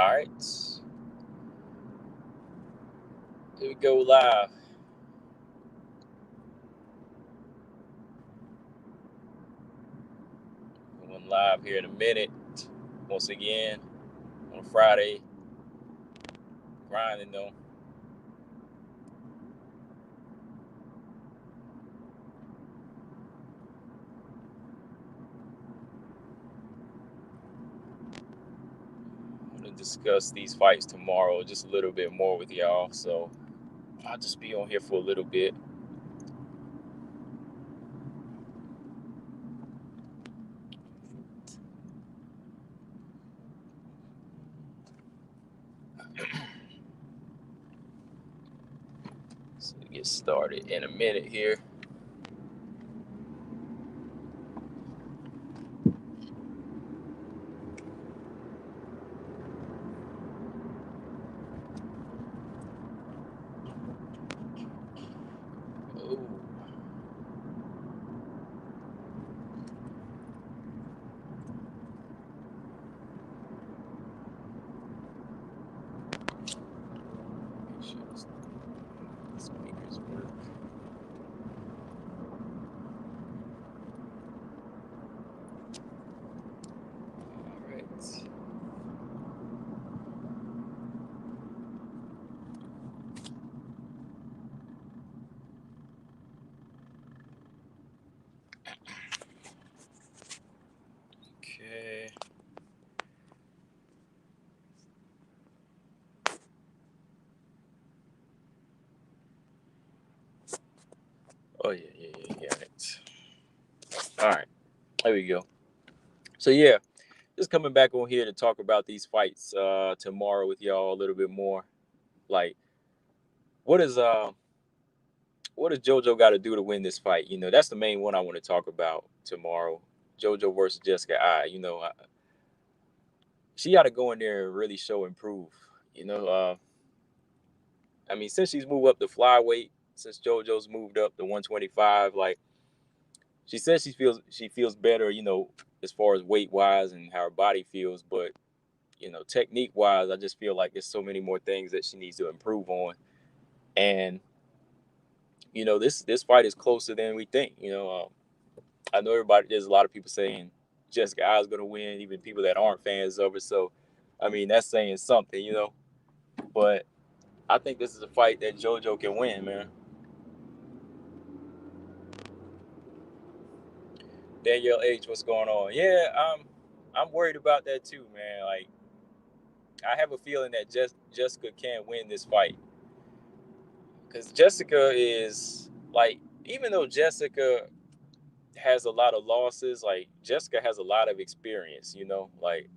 All right. Here we go live. Going live here in a minute. Once again, on Friday. Grinding though. I'm going to discuss these fights tomorrow just a little bit more with y'all. So I'll just be on here for a little bit. So we get started in a minute here. Okay. Oh yeah. All right. There we go. So yeah, just coming back on here to talk about these fights tomorrow with y'all a little bit more. Like, what does JoJo got to do to win this fight? That's the main one I want to talk about tomorrow. JoJo versus Jessica I. She got to go in there and really show improve. I mean, since she's moved up to flyweight, since JoJo's moved up to 125, like she says she feels better. As far as weight wise and how her body feels, but technique wise, I just feel like there's so many more things that she needs to improve on. And this fight is closer than we think. I know there's a lot of people saying Jessica I is going to win, even people that aren't fans of her. So, I mean, that's saying something. But I think this is a fight that JoJo can win, man. Danielle H, what's going on? Yeah, I'm worried about that too, man. Like, I have a feeling that Jessica can't win this fight because Jessica is like, even though Jessica has a lot of losses, like Jessica has a lot of experience. Like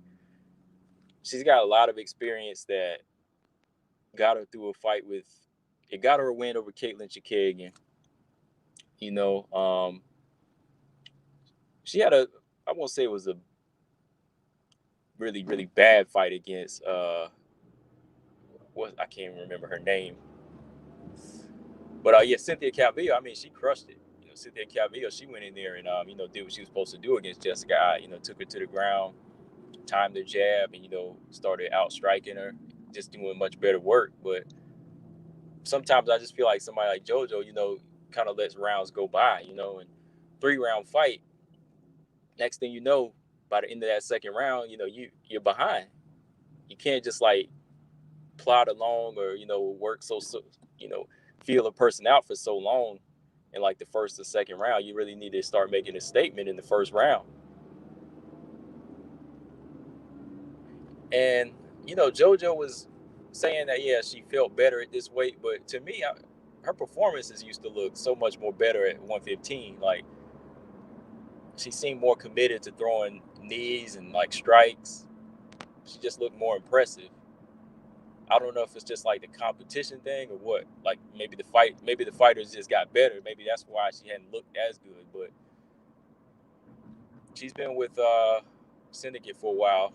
she's got a lot of experience that got her through a fight with. It got her a win over Caitlin Chikagian. You know, um, she had I won't say it was a really really bad fight against what I can't even remember her name, but yeah, Cynthia Calvillo. I mean, she crushed it. Cynthia Calvillo, she went in there and did what she was supposed to do against Jessica. Took her to the ground, timed the jab, and started out striking her, just doing much better work. But sometimes I just feel like somebody like JoJo, kind of lets rounds go by, and 3-round fight. Next thing you know, by the end of that second round, you're behind. You can't just like plod along or work you know feel a person out for so long in like the first or second round. You really need to start making a statement in the first round. And JoJo was saying that yeah, she felt better at this weight, but to me, her performances used to look so much more better at 115. Like she seemed more committed to throwing knees and like strikes. She just looked more impressive. I don't know if it's just like the competition thing or what. Like maybe the fighters just got better. Maybe that's why she hadn't looked as good. But she's been with Syndicate for a while.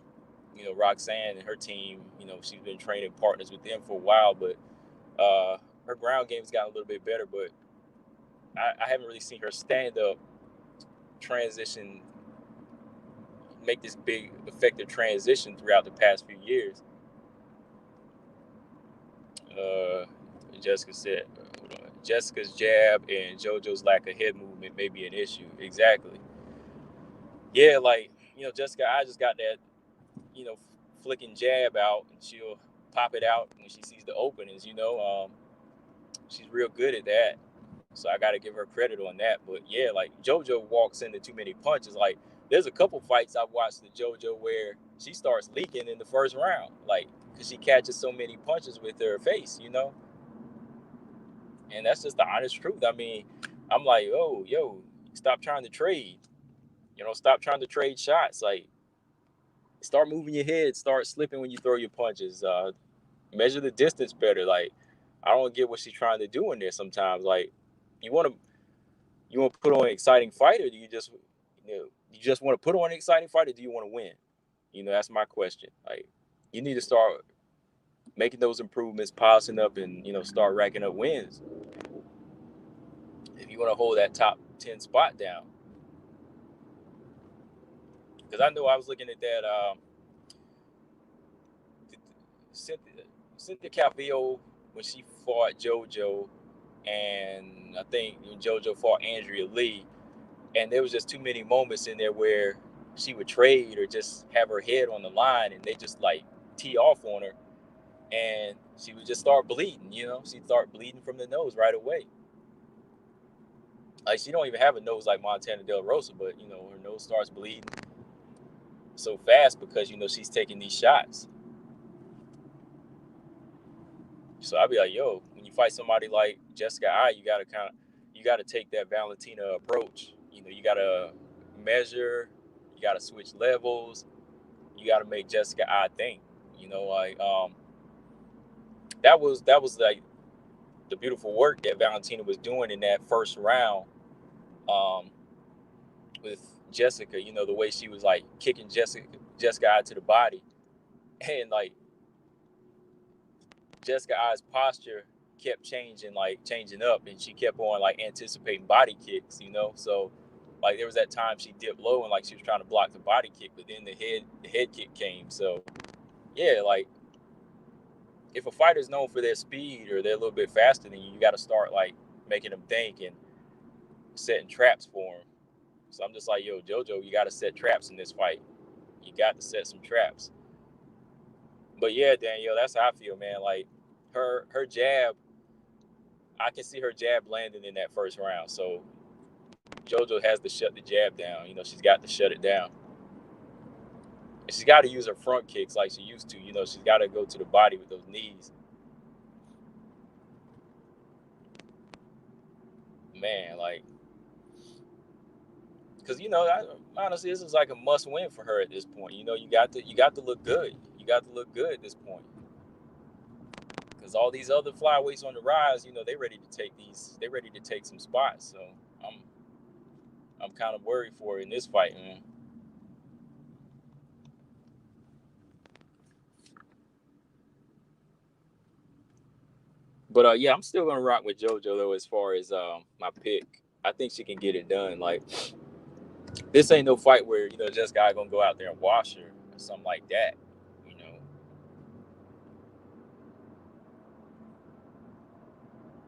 Roxanne and her team. She's been training partners with them for a while. But her ground game's gotten a little bit better. But I haven't really seen her stand up transition, make this big effective transition throughout the past few years. Jessica said, hold on. Jessica's jab and JoJo's lack of head movement may be an issue. Exactly. Yeah, like, Jessica, I just got that, flicking jab out, and she'll pop it out when she sees the openings. She's real good at that. So I got to give her credit on that. But yeah, like JoJo walks into too many punches. Like there's a couple fights I've watched the JoJo where she starts leaking in the first round, like because she catches so many punches with her face, And that's just the honest truth. I mean, I'm like, oh, yo, stop trying to trade. Stop trying to trade shots. Like, start moving your head. Start slipping when you throw your punches. Measure the distance better. Like, I don't get what she's trying to do in there sometimes. Like, you want to put on an exciting fight, or do you just want to put on an exciting fight, or do you want to win? That's my question. Like, you need to start making those improvements, polishing up, and start racking up wins if you want to hold that top 10 spot down. Because I know I was looking at that Cynthia Calvillo when she fought JoJo, and I think JoJo fought Andrea Lee, and there was just too many moments in there where she would trade or just have her head on the line, and they just like tee off on her, and she would just start bleeding. She'd start bleeding from the nose right away. Like, she don't even have a nose like Montana Del Rosa, but her nose starts bleeding so fast because she's taking these shots. So I'd be like, yo, when you fight somebody like Jessica Eye, you gotta take that Valentina approach. You gotta measure, you gotta switch levels, you gotta make Jessica Eye think. That was like the beautiful work that Valentina was doing in that first round, with Jessica. The way she was like kicking Jessica Eye to the body, and like Jessica Eye's posture kept changing up, and she kept on like anticipating body kicks, So like there was that time she dipped low and like she was trying to block the body kick, but then the head kick came. So yeah, like if a fighter's known for their speed or they're a little bit faster than you got to start like making them think and setting traps for them. So I'm just like, yo, JoJo, you got to set traps in this fight. You got to set some traps. But yeah, Danielle, that's how I feel, man. Like her jab, I can see her jab landing in that first round. So JoJo has to shut the jab down. She's got to shut it down. And she's got to use her front kicks like she used to. She's got to go to the body with those knees. Man, like, because honestly, this is like a must win for her at this point. You got to look good. You got to look good at this point. Because all these other flyweights on the rise, they ready to take some spots. So I'm kind of worried for her in this fight, man. But yeah, I'm still gonna rock with JoJo though as far as my pick. I think she can get it done. Like, this ain't no fight where just guy gonna go out there and wash her or something like that.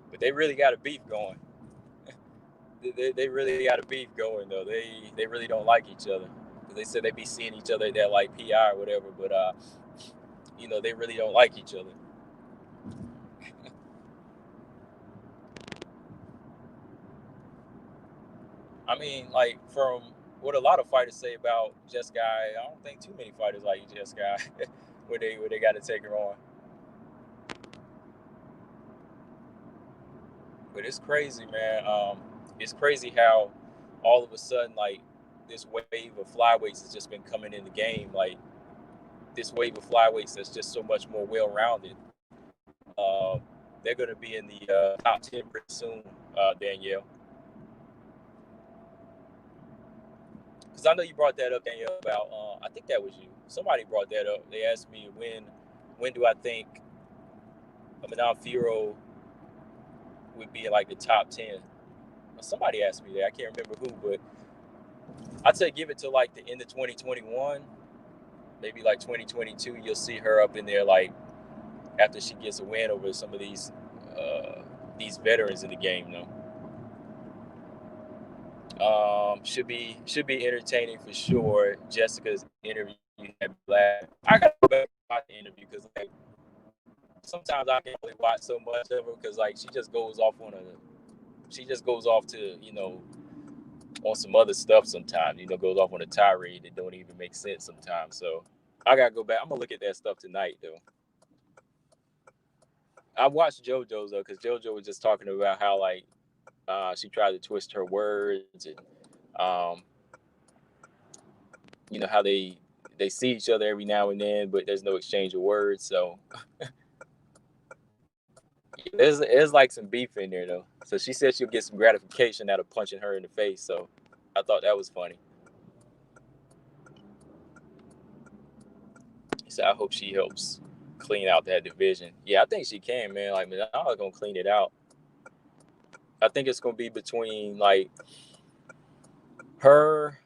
But they really got a beef going. They really got a beef going though. They really don't like each other. They said they be seeing each other at that like PI or whatever, but they really don't like each other. I mean, like, from what a lot of fighters say about Jessica, I don't think too many fighters like Jessica where they got to take her on. But it's crazy, man. It's crazy how all of a sudden, like, this wave of flyweights has just been coming in the game. Like, this wave of flyweights that's just so much more well-rounded. They're going to be in the top 10 pretty soon, Danielle. Because I know you brought that up, Danielle, about, I think that was you. Somebody brought that up. They asked me when do I think Manon Fiorot would be in like the top 10. Somebody asked me that. I can't remember who, but I'd say give it to like the end of 2021, maybe like 2022. You'll see her up in there like after she gets a win over some of these veterans in the game, though. Should be entertaining for sure. Jessica's interview had last. I gotta go back and watch the interview because like sometimes I can't really watch so much of her because like she just goes off to on some other stuff sometimes. Goes off on a tirade that don't even make sense sometimes. So I gotta go back. I'm gonna look at that stuff tonight though. I watched JoJo's though because JoJo was just talking about how like she tried to twist her words and how they see each other every now and then, but there's no exchange of words. So there's like some beef in there though. So she said she'll get some gratification out of punching her in the face. So I thought that was funny. So I hope she helps clean out that division. Yeah, I think she can, man. Like, man, I'm not gonna clean it out. I think it's gonna be between like her,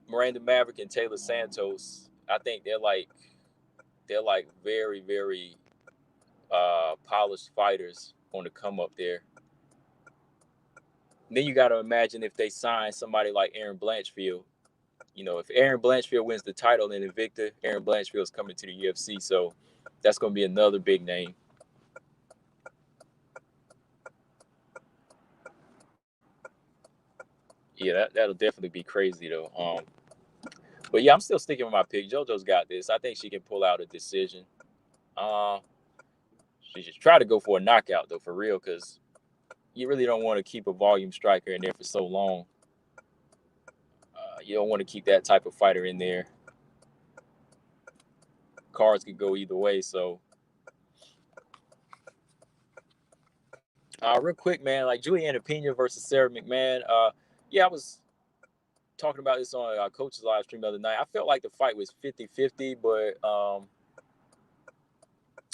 Miranda Maverick, and Taylor Santos. I think they're like very, very polished fighters on the come up there. And then you got to imagine if they sign somebody like Aaron Blanchfield. If Aaron Blanchfield wins the title in Invicta, Aaron Blanchfield is coming to the UFC. So that's going to be another big name. Yeah, that'll definitely be crazy though. But yeah, I'm still sticking with my pick. JoJo's got this. I think she can pull out a decision. She should try to go for a knockout though, for real, because you really don't want to keep a volume striker in there for so long. You don't want to keep that type of fighter in there. Cards could go either way. So, real quick, man, like Juliana Pena versus Sarah McMahon. Yeah, I was talking about this on our coach's live stream the other night. I felt like the fight was 50-50, but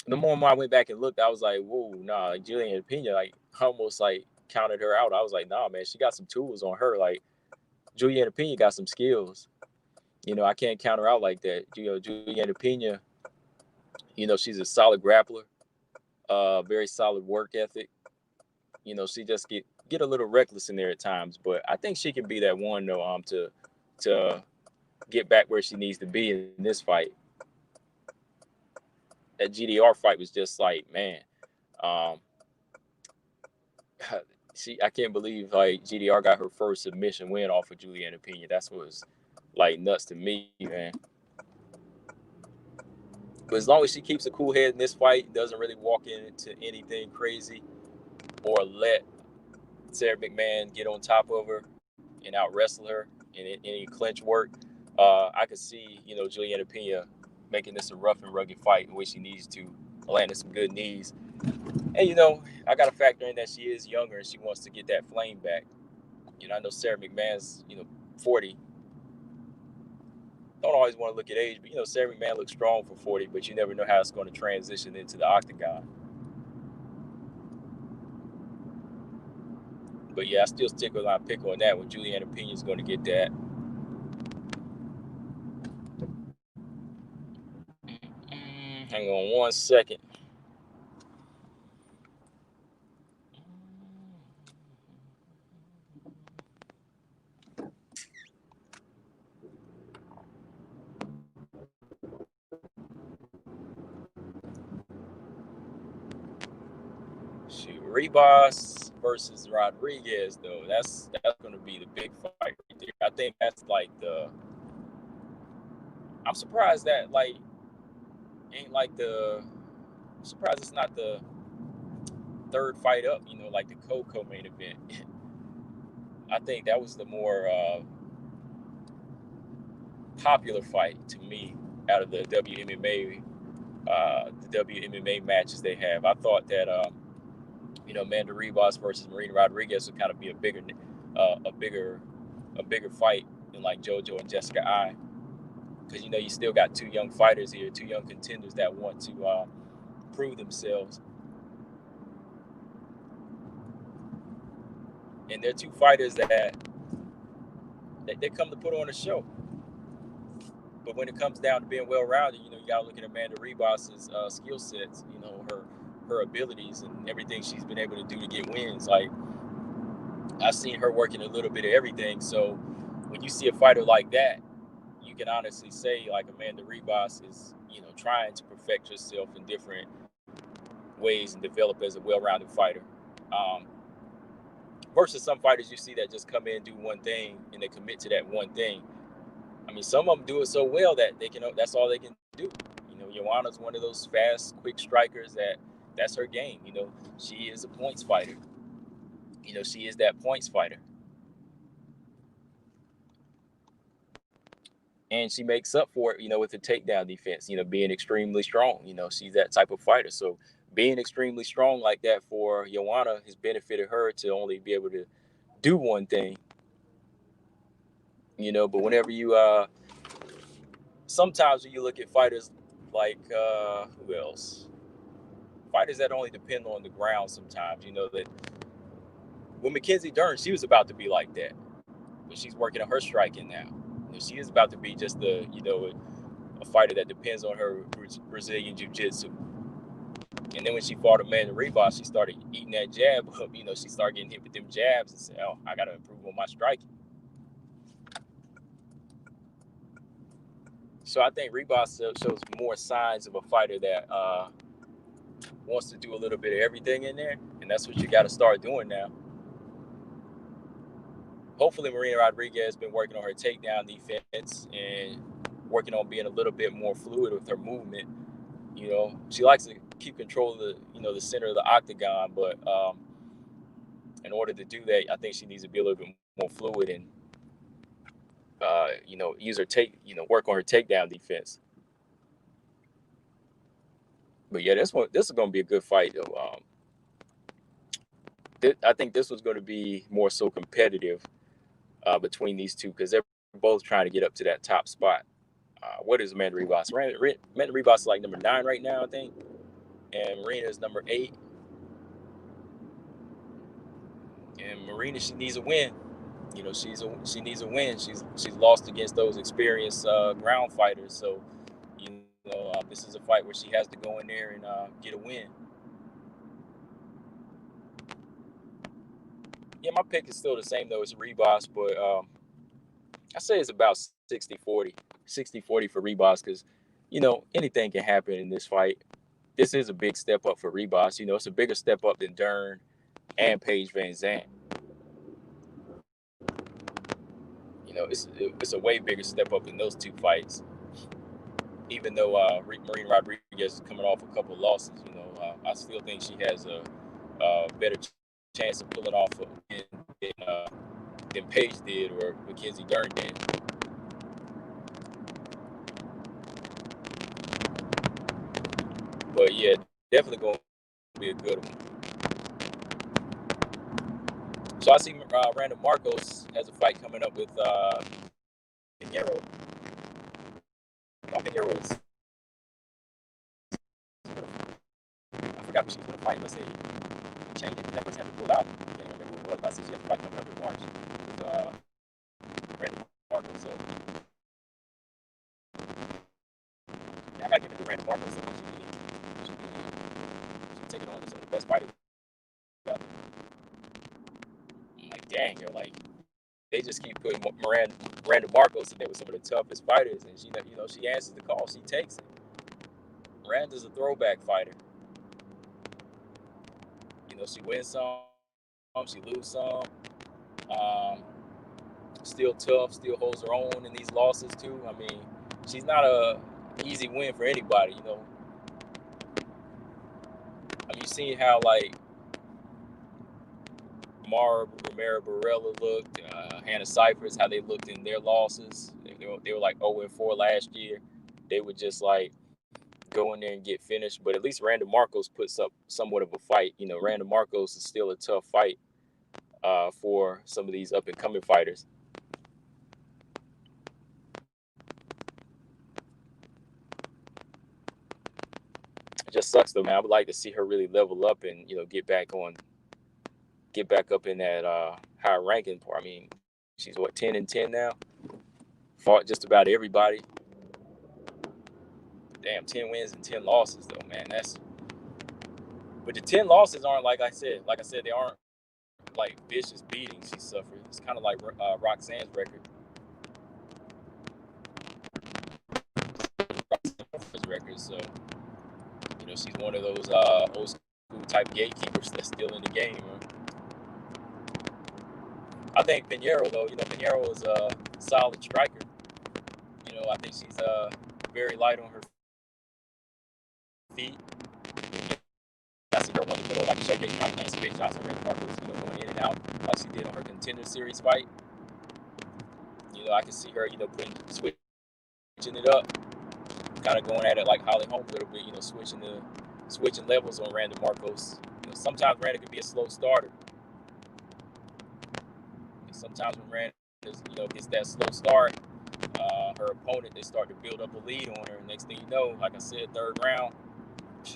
the more I went back and looked, I was like, whoa, nah, like Juliana Pena, like almost like counted her out. I was like, nah, man, she got some tools on her. Like Juliana Pena got some skills. I can't count her out like that. Juliana Pena, she's a solid grappler, very solid work ethic. She just get a little reckless in there at times, but I think she can be that one though, to get back where she needs to be in this fight. That GDR fight was just like, man, I can't believe like GDR got her first submission win off of Juliana Pena. That's what was like nuts to me, man. But as long as she keeps a cool head in this fight, doesn't really walk into anything crazy or let Sarah McMahon get on top of her and out wrestle her in any clinch work, I could see, Juliana Pena making this a rough and rugged fight in which she needs to, landing some good knees. And, I got to factor in that she is younger and she wants to get that flame back. I know Sarah McMahon's, 40. Don't always want to look at age, but, Sarah McMahon looks strong for 40, but you never know how it's going to transition into the octagon. But, yeah, I still stick with my pick on that one. Juliana Pena is going to get that. Hang on one second. Shoot, Ribas versus Rodriguez though. That's going to be the big fight right there. I think that's like I'm surprised that like ain't like I'm surprised it's not the third fight up. Like the co-main event. I think that was the more popular fight to me out of the WMMA matches they have. I thought that Amanda Ribas versus Marina Rodriguez would kind of be a bigger fight than like JoJo and Jessica Ai, because you still got two young fighters here, two young contenders that want to prove themselves, and they're two fighters that they come to put on a show. But when it comes down to being well-rounded, you got to look at Amanda Ribas's skill sets, her abilities and everything she's been able to do to get wins. Like, I've seen her working a little bit of everything. So when you see a fighter like that, you can honestly say, like, Amanda Ribas is, trying to perfect herself in different ways and develop as a well-rounded fighter. Versus some fighters you see that just come in and do one thing and they commit to that one thing. I mean, some of them do it so well that that's all they can do. Wmma's one of those fast, quick strikers that's her game. She is a points fighter. She is that points fighter. And she makes up for it, with the takedown defense, being extremely strong. She's that type of fighter. So being extremely strong like that for Wmma has benefited her to only be able to do one thing. But whenever you sometimes when you look at fighters like who else? Fighters that only depend on the ground sometimes, that when Mackenzie Dern, she was about to be like that. But she's working on her striking now. She is about to be just a fighter that depends on her Brazilian jiu-jitsu. And then when she fought Amanda Ribas, she started eating that jab up. She started getting hit with them jabs and said, oh, I got to improve on my striking. So I think Ribas shows more signs of a fighter that wants to do a little bit of everything in there. And that's what you got to start doing now. Hopefully Marina Rodriguez has been working on her takedown defense and working on being a little bit more fluid with her movement. She likes to keep control of the center of the octagon, but in order to do that, I think she needs to be a little bit more fluid and use her work on her takedown defense. But yeah, this is going to be a good fight though. I think this was going to be more so competitive between these two because they're both trying to get up to that top spot. What is Amanda Ribas? Amanda Ribas is like number 9 right now, I think, and Marina is number 8. And Marina, she needs a win. She needs a win. She's lost against those experienced ground fighters. So, this is a fight where she has to go in there and get a win. Yeah, my pick is still the same though. It's Ribas, but I say it's about 60-40. 60-40 for Ribas because, anything can happen in this fight. This is a big step up for Ribas. It's a bigger step up than Dern and Paige Van Zandt. It's a way bigger step up in those two fights. Even though Marina Rodriguez is coming off a couple of losses, I still think she has a better chance of pulling off a win than Paige did or Mackenzie Dern did. But yeah, definitely going to be a good one. So I see Randa Markos has a fight coming up with Pinheiro. Pinheiro is. I forgot what she was going to fight. Let's say change it. That was having to pull out. I can't remember what it was. I see she has a fight coming up in March with Randa Markos. So yeah, I got to give it to Randa Markos. So she take it on as some of the best fighters. I'm like, dang, like they just keep putting Randa Markos in there with some of the toughest fighters, and she answers the call, she takes it. Randa's a throwback fighter. She wins some, she loses some. Still tough, still holds her own in these losses too. I mean, she's not a easy win for anybody. You've seen how like Mara Romero Barella looked, Hannah Cyphers, how they looked in their losses. They were like 0-4 last year. They would just like go in there and get finished. But at least Randa Markos puts up somewhat of a fight. Randa Markos is still a tough fight for some of these up-and-coming fighters. It just sucks though, man. I would like to see her really level up and get back up in that higher ranking part. I mean, she's 10-10 now. Fought just about everybody. Damn, 10 wins and 10 losses though, man. But the 10 losses aren't like I said, they aren't like vicious beatings she suffered. It's kind of like Roxanne's record. So she's one of those old school type gatekeepers that's still in the game. I think Pinheiro though, Pinheiro is a solid striker. I think she's very light on her feet. I see her run the middle like Shea, nice big shots on Randa Markos, going in and out like she did on her Contender Series fight. I can see her, switching it up, kind of going at it like Holly Holm a little bit, switching levels on Randa Markos. Sometimes Randa can be a slow starter. Sometimes when Randa, gets that slow start, her opponent, they start to build up a lead on her. Next thing you know, like I said, third round,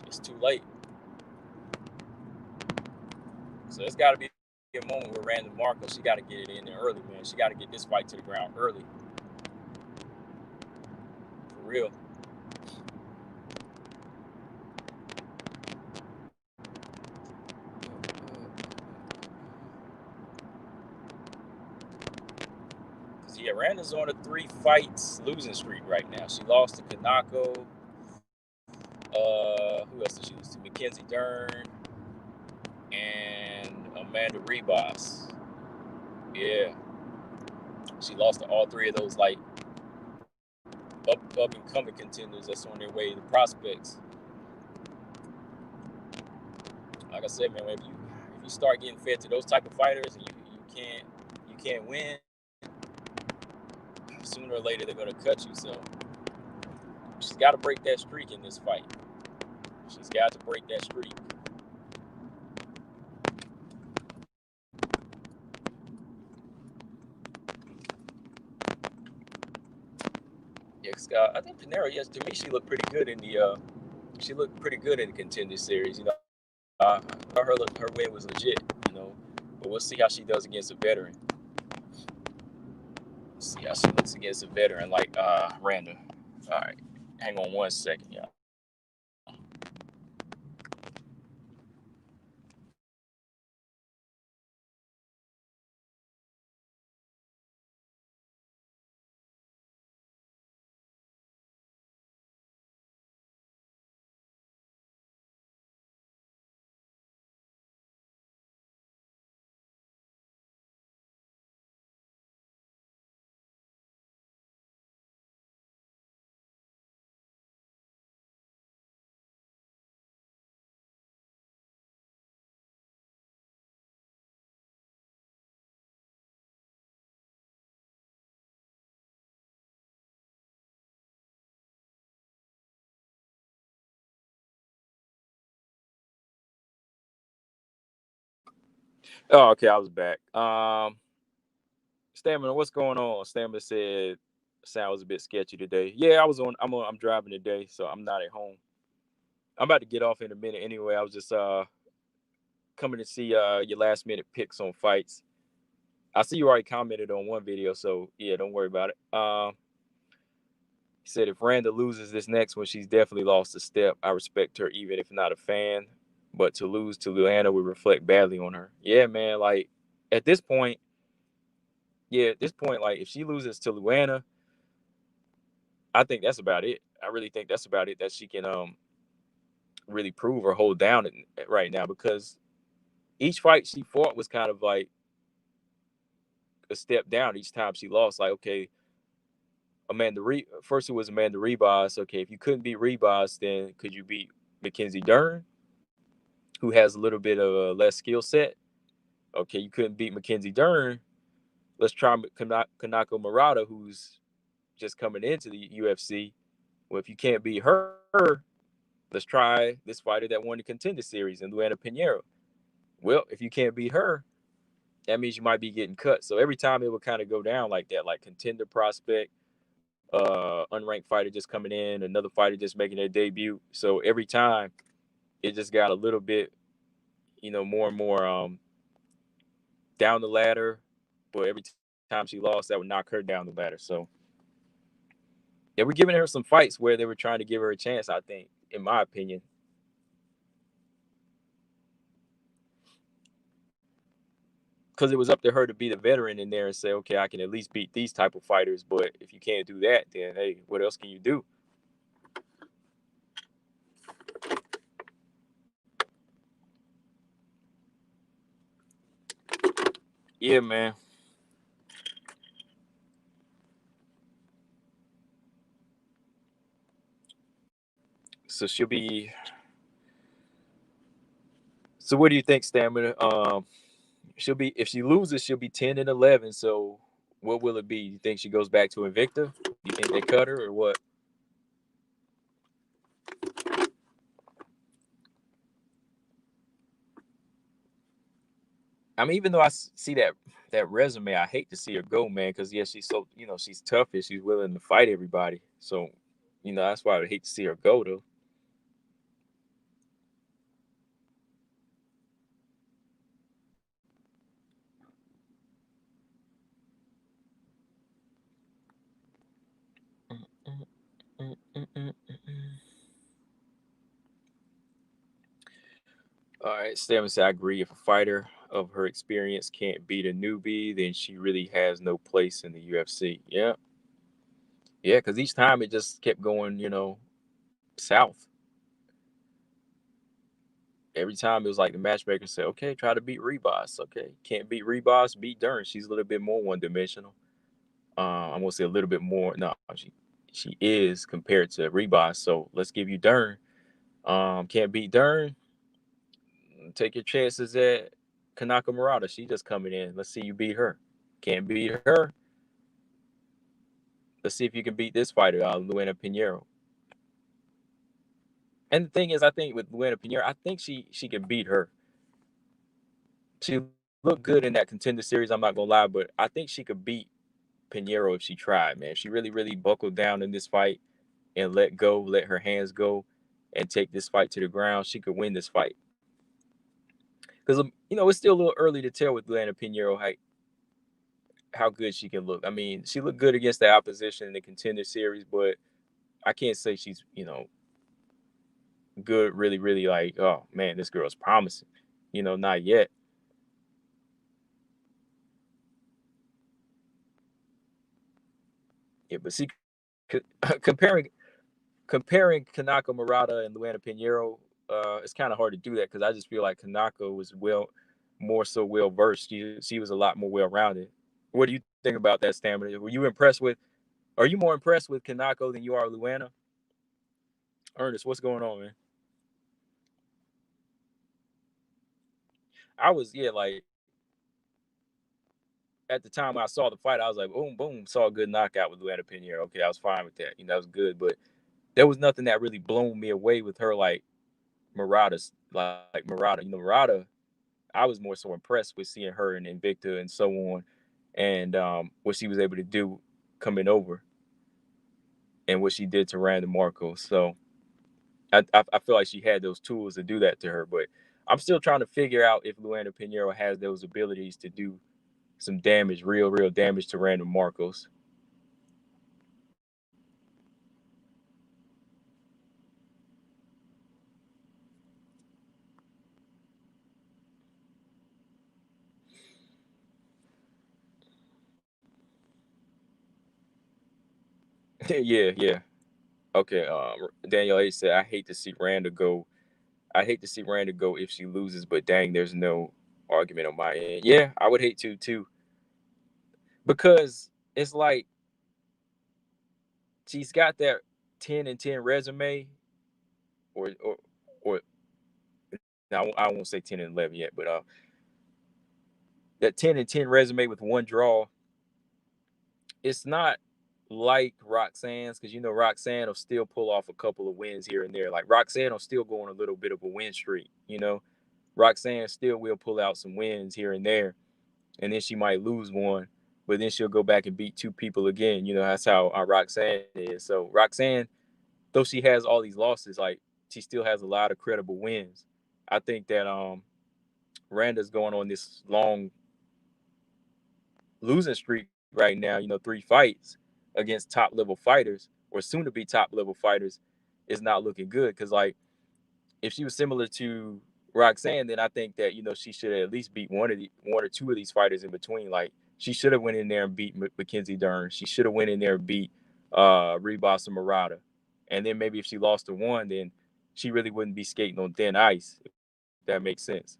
it's too late. So it's got to be a moment where Randa Markos, she got to get it in there early, man. She got to get this fight to the ground early. For real. Yeah, Randa's on a 3 fights losing streak right now. She lost to Kanako. Who else did she lose to? Mackenzie Dern and Amanda Ribas. Yeah. She lost to all 3 of those like up and coming contenders that's on their way to prospects. Like I said, man, if you start getting fed to those type of fighters and you can't win, sooner or later they're gonna cut you. So she's got to break that streak in this fight. She's got to break that streak. Yeah, I think Pinheiro, yes, to me she looked pretty good in the Contender Series. Her win was legit. But we'll see how she does against a veteran. See how she looks against a veteran like Randa. All right, hang on one second, y'all. Oh, okay, I was back. Stamina, what's going on? Stamina said sound was a bit sketchy today. Yeah, I'm driving today, so I'm not at home. I'm about to get off in a minute anyway. I was just coming to see your last minute picks on fights. I see you already commented on one video, so yeah, don't worry about it. He said if Randa loses this next one, she's definitely lost a step. I respect her even if not a fan, but to lose to Luana would reflect badly on her. Yeah, man, like at this point, like if she loses to Luana, I think that's about it. I really think that's about it that she can really prove or hold down right now, because each fight she fought was kind of like a step down each time she lost. Like, okay, first it was Amanda Ribas. Okay, if you couldn't beat Ribas, then could you beat Mackenzie Dern, who has a little bit of a less skill set? Okay, you couldn't beat Mackenzie Dern. Let's try Kanako Murata, who's just coming into the UFC. Well, if you can't beat her, let's try this fighter that won the Contender Series in Luana Pinheiro. Well, if you can't beat her, that means you might be getting cut. So every time it would kind of go down like that, like contender prospect, unranked fighter just coming in, another fighter just making their debut. So every time it just got a little bit, more and more down the ladder. But every time she lost, that would knock her down the ladder. So They were giving her some fights where they were trying to give her a chance, I think, in my opinion. Because it was up to her to be the veteran in there and say, okay, I can at least beat these type of fighters. But if you can't do that, then hey, what else can you do? Yeah, man. So she'll be. So what do you think, Stamina? She'll be, if she loses, she'll be 10-11. So what will it be? You think she goes back to Invicta? You think they cut her or what? I mean, even though see that resume, I hate to see her go, man. Because yeah, she's so, she's tough and she's willing to fight everybody. So, that's why I would hate to see her go though. All right, Steven said, I agree. If a fighter of her experience can't beat a newbie, then she really has no place in the UFC. Yeah, yeah, because each time it just kept going, south. Every time it was like the matchmaker said, okay, try to beat Rebos. Okay, can't beat Rebos, beat Dern. She's a little bit more one dimensional. I'm gonna say a little bit more. No, she is compared to Rebos. So let's give you Dern. Can't beat Dern. Take your chances at Kanaka Murata. She just coming in. Let's see you beat her. Can't beat her. Let's see if you can beat this fighter, Luana Pinheiro. And the thing is, I think with Luana Pinheiro, I think she can beat her. She looked good in that contender series. I'm not gonna lie, but I think she could beat Pinheiro if she tried. Man, she really, really buckled down in this fight and let go, let her hands go, and take this fight to the ground. She could win this fight because it's still a little early to tell with Luana Pinheiro how good she can look. I mean, she looked good against the opposition in the contender series, but I can't say she's good. Really, really like, oh man, this girl's promising. Not yet. Yeah, but see, comparing Kanaka Murata and Luana Pinheiro, it's kind of hard to do that because I just feel like Kanaka was more so well versed. She was a lot more well rounded. What do you think about that, Stamina? Were you impressed with? Are you more impressed with Kanako than you are Luana? Ernest, what's going on, man? I was, yeah, like at the time when I saw the fight, I was like, boom, boom, saw a good knockout with Luana Pinheiro. Okay, I was fine with that. That was good, but there was nothing that really blown me away with her like Murata's like Murata. Murata, I was more so impressed with seeing her in Invicta and so on, and what she was able to do coming over and what she did to Randa Markos. So I feel like she had those tools to do that to her, but I'm still trying to figure out if Luana Pinheiro has those abilities to do some damage, real damage to Randa Markos. Yeah, yeah. Okay. Daniel A said, I hate to see Randa go if she loses, but dang, there's no argument on my end. Yeah, I would hate to too, because it's like she's got that 10-10 resume, or no, I won't say 10-11 yet, but that 10-10 resume with one draw. It's not like Roxanne's, because Roxanne will still pull off a couple of wins here and there. Like Roxanne will still go on a little bit of a win streak. Roxanne still will pull out some wins here and there, and then she might lose one, but then she'll go back and beat two people again. That's how Roxanne is. So Roxanne, though she has all these losses, like she still has a lot of credible wins. I think that Randa's going on this long losing streak right now. 3 fights against top level fighters. or soon to be top level fighters is not looking good. Because like if she was similar to Roxanne, then I think that she should at least beat one or two of these fighters in between. Like she should have went in there and beat Mackenzie Dern. She should have went in there and beat Rebasa Murata. And then maybe if she lost to one, then she really wouldn't be skating on thin ice. If that makes sense.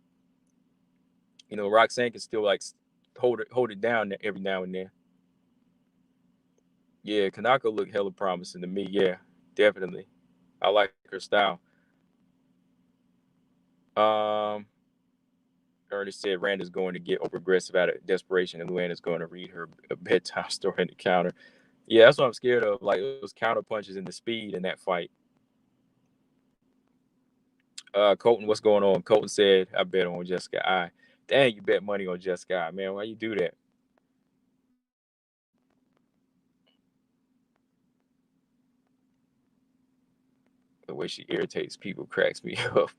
Roxanne can still like hold it down every now and then. Yeah, Kanako looked hella promising to me. Yeah, definitely. I like her style. Um, Ernest said Randa's going to get over aggressive out of desperation, and Luanna's going to read her a bedtime story in the counter. Yeah, that's what I'm scared of. Like those counter punches and the speed in that fight. Colton, what's going on? Colton said, I bet on Jessica I. Dang, you bet money on Jessica I, man. Why you do that? The way she irritates people cracks me up.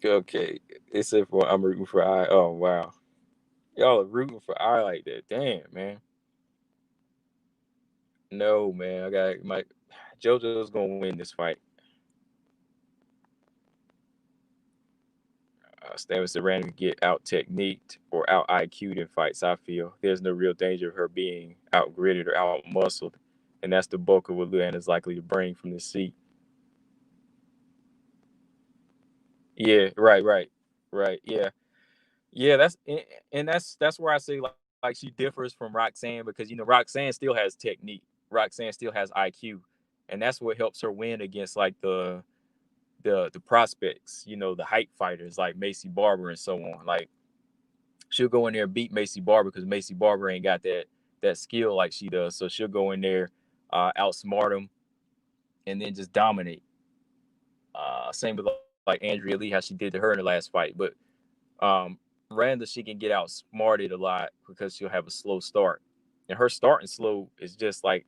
Okay, it said for I'm rooting for I. Oh wow, y'all are rooting for I like that. Damn, man. No, man. I got my JoJo's gonna win this fight. Stammer said Random get out techniqued or out IQ'd in fights. I feel there's no real danger of her being out gritted or out muscled, and that's the bulk of what Luann is likely to bring from the seat. Yeah, right. Yeah, yeah. That's where I say like she differs from Roxanne because Roxanne still has technique. Roxanne still has IQ, and that's what helps her win against like the prospects. The hype fighters like Macy Barber and so on. Like she'll go in there and beat Macy Barber because Macy Barber ain't got that skill like she does. So she'll go in there, outsmart him, and then just dominate. Same with like Andrea Lee, how she did to her in the last fight. But Randa, she can get outsmarted a lot because she'll have a slow start, and her starting slow is just like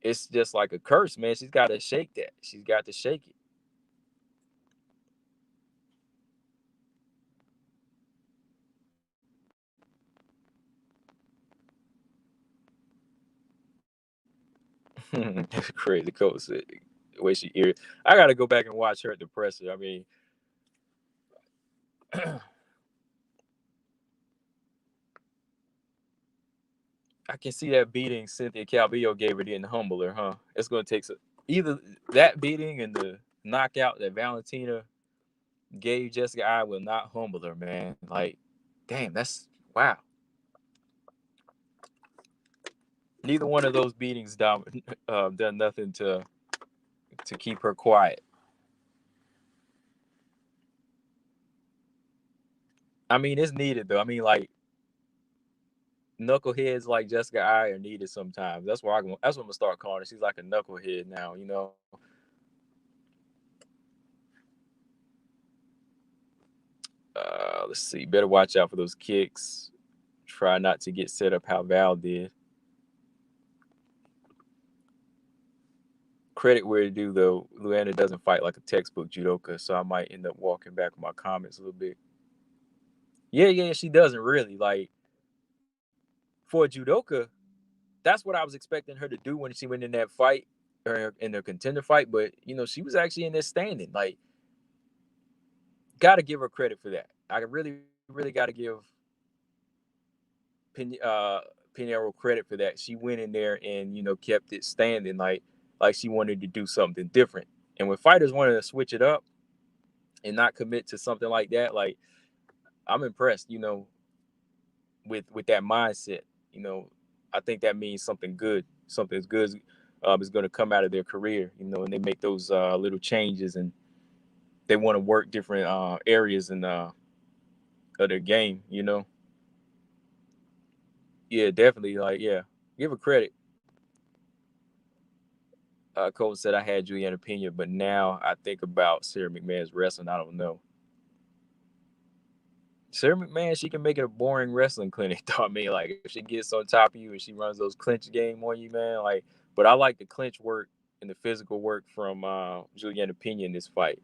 it's just like a curse, man. She's got to shake that. She's got to shake it. Crazy coach said the way she ear. I got to go back and watch her at the presser. I mean. I can see that beating Cynthia Calvillo gave her didn't humble her, huh? It's going to take either that beating and the knockout that Valentina gave Jessica I will not humble her, man. Like, damn, that's wow. Neither one of those beatings done nothing to keep her quiet. I mean, it's needed though. I mean, like knuckleheads like Jessica I are needed sometimes. That's why that's what I'm gonna start calling her. She's like a knucklehead now. Let's see. Better watch out for those kicks. Try not to get set up how Val did. Credit where it due though. Luana doesn't fight like a textbook judoka, so I might end up walking back with my comments a little bit. Yeah, she doesn't really like for a judoka. That's what I was expecting her to do when she went in that fight or in the contender fight. But she was actually in there standing. Like, gotta give her credit for that. I really gotta give Pinheiro credit for that. She went in there and kept it standing like she wanted to do something different. And when fighters wanted to switch it up and not commit to something like that, like I'm impressed. With that mindset. You know, I think that means something good. Something good is going to come out of their career. And they make those little changes and they want to work different areas of their game. Yeah, definitely. Like, yeah, give her credit. Cole said I had Juliana Pena, but now I think about Sarah McMahon's wrestling. I don't know. Sarah McMahon, she can make it a boring wrestling clinic. I mean, like if she gets on top of you and she runs those clinch game on you, man. Like, but I like the clinch work and the physical work from Juliana Pena in this fight.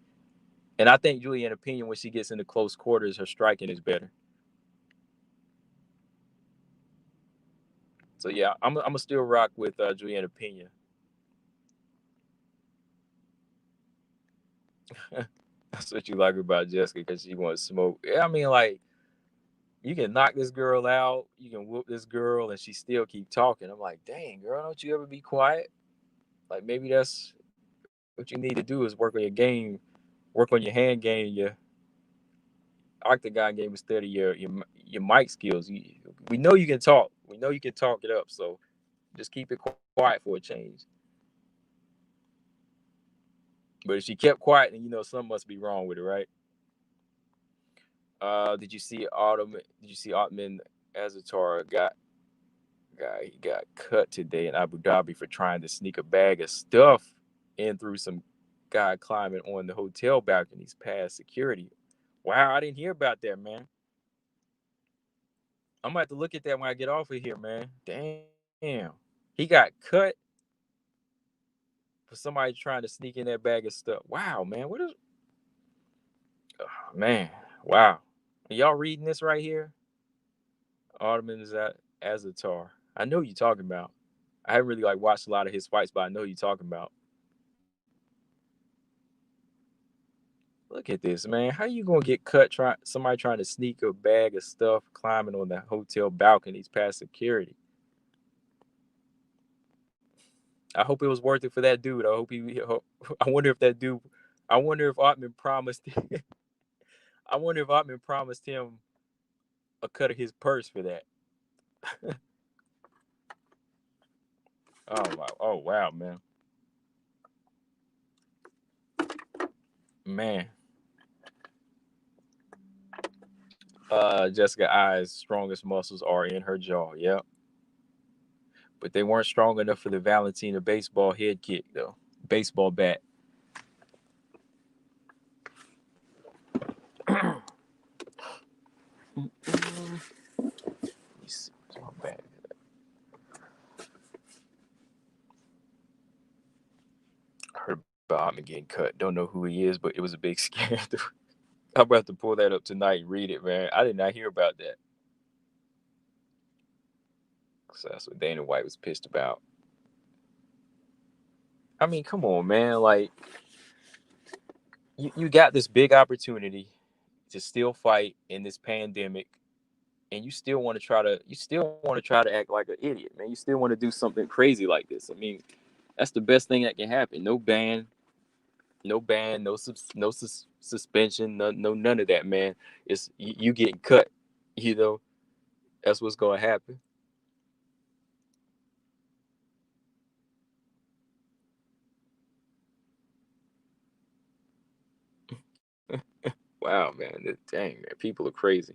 And I think Juliana Pena, when she gets into close quarters, her striking is better. So yeah, I'm gonna still rock with Juliana Pena. That's what you like about Jessica because she wants smoke. Yeah, I mean, like you can knock this girl out, you can whoop this girl, and she still keep talking. I'm like, dang, girl, don't you ever be quiet? Like maybe that's what you need to do is work on your game, work on your hand game, your octagon game instead of your mic skills. We know you can talk. We know you can talk it up. So just keep it quiet for a change. But if she kept quiet, then you know something must be wrong with her, right? Did you see Autumn? Did you see Ottoman Azatar he got cut today in Abu Dhabi for trying to sneak a bag of stuff in through some guy climbing on the hotel balconies past security. Wow, I didn't hear about that, man. I'm gonna have to look at that when I get off of here, man. Damn, he got cut for somebody trying to sneak in that bag of stuff. Wow, man, what is? Oh, man, wow. Are y'all reading this right here? Ottoman is at Azatar. I know you talking about. I haven't really like watched a lot of his fights, but I know you talking about. Look at this, man. How you gonna get cut? Somebody trying to sneak a bag of stuff, climbing on the hotel balconies past security. I hope it was worth it for that dude. I hope he. I wonder if that dude. I wonder if Ottman promised. I wonder if Ottman promised him a cut of his purse for that. Oh wow! Oh wow, man. Man. Jessica I's strongest muscles are in her jaw. Yep. But they weren't strong enough for the Valentina baseball head kick though. Baseball bat. My bad. I heard about him getting cut. Don't know who he is, but it was a big scandal. I'm about to pull that up tonight and read it, man. I did not hear about that. So that's what Dana White was pissed about. I mean, come on, man. Like, you got this big opportunity to still fight in this pandemic, and you still want to try to act like an idiot, man. You still want to do something crazy like this. I mean, that's the best thing that can happen. No ban, no suspension, no none of that, man. It's you getting cut. You know, that's what's going to happen. Wow, man. Dang, man. People are crazy.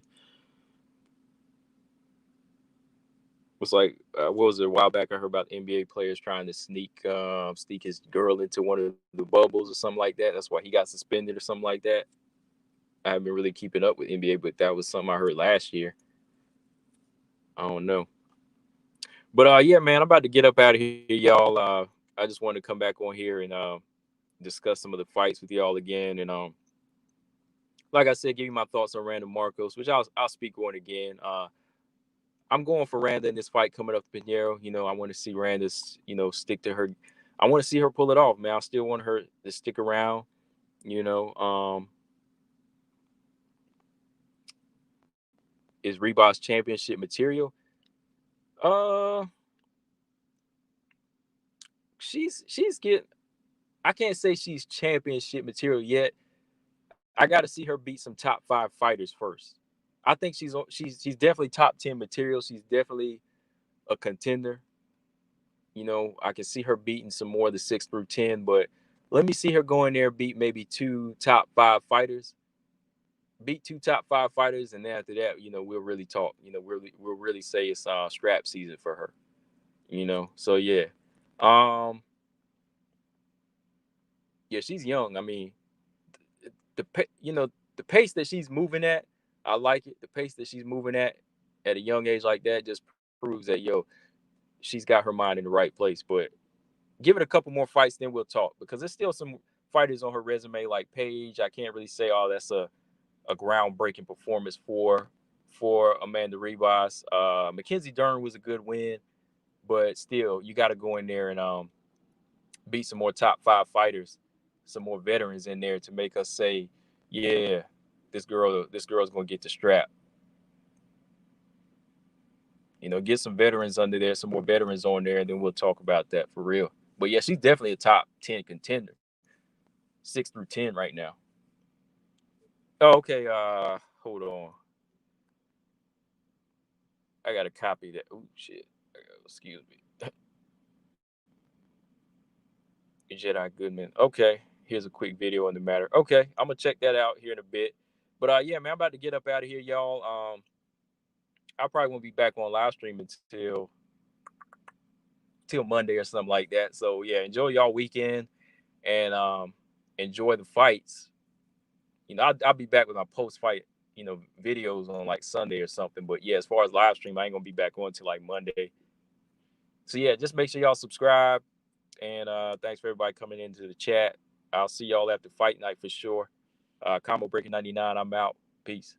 It's like, what was it a while back? I heard about NBA players trying to sneak his girl into one of the bubbles or something like that. That's why he got suspended or something like that. I haven't been really keeping up with NBA, but that was something I heard last year. I don't know. But yeah, man, I'm about to get up out of here, y'all. I just wanted to come back on here and discuss some of the fights with y'all again. And like I said, give you my thoughts on Randa Markos, which I'll speak on again. I'm going for Randa in this fight coming up to Pinheiro. You know, I want to see Randa's, stick to her. I want to see her pull it off, man. I still want her to stick around. You know, is Reebok's championship material? Uh, she's getting. I can't say she's championship material yet. I got to see her beat some top 5 fighters first. I think she's definitely top 10 material. She's definitely a contender. You know, I can see her beating some more of the 6 through 10, but let me see her go in there, beat maybe 2 top 5 fighters, beat 2 top 5 fighters, and then after that, we'll really talk. We'll really say it's strap season for her. So yeah, um, yeah, she's young. I mean, the pace that she's moving at, I like it. The pace that she's moving at a young age like that just proves that she's got her mind in the right place. But give it a couple more fights, then we'll talk because there's still some fighters on her resume like Paige. I can't really say, oh, that's a groundbreaking performance for Amanda Ribas. Mackenzie Dern was a good win. but still, you got to go in there and beat some more top 5 fighters, some more veterans in there to make us say, yeah, this girl's gonna get the strap. Get some veterans under there, some more veterans on there, and then we'll talk about that for real. But yeah, she's definitely a top 10 contender, 6 through 10 right now. Oh, okay. Hold on. I got to copy that. Oh shit. Excuse me. Jedi Goodman. Okay. Here's a quick video on the matter. Okay, I'm gonna check that out here in a bit. But yeah, man, I'm about to get up out of here, y'all. I probably won't be back on live stream until Monday or something like that. So yeah, enjoy y'all weekend and enjoy the fights. I'll be back with my post fight, videos on like Sunday or something. But yeah, as far as live stream, I ain't gonna be back on until like Monday. So yeah, just make sure y'all subscribe. And thanks for everybody coming into the chat. I'll see y'all after fight night for sure. Combo Breaking 99, I'm out. Peace.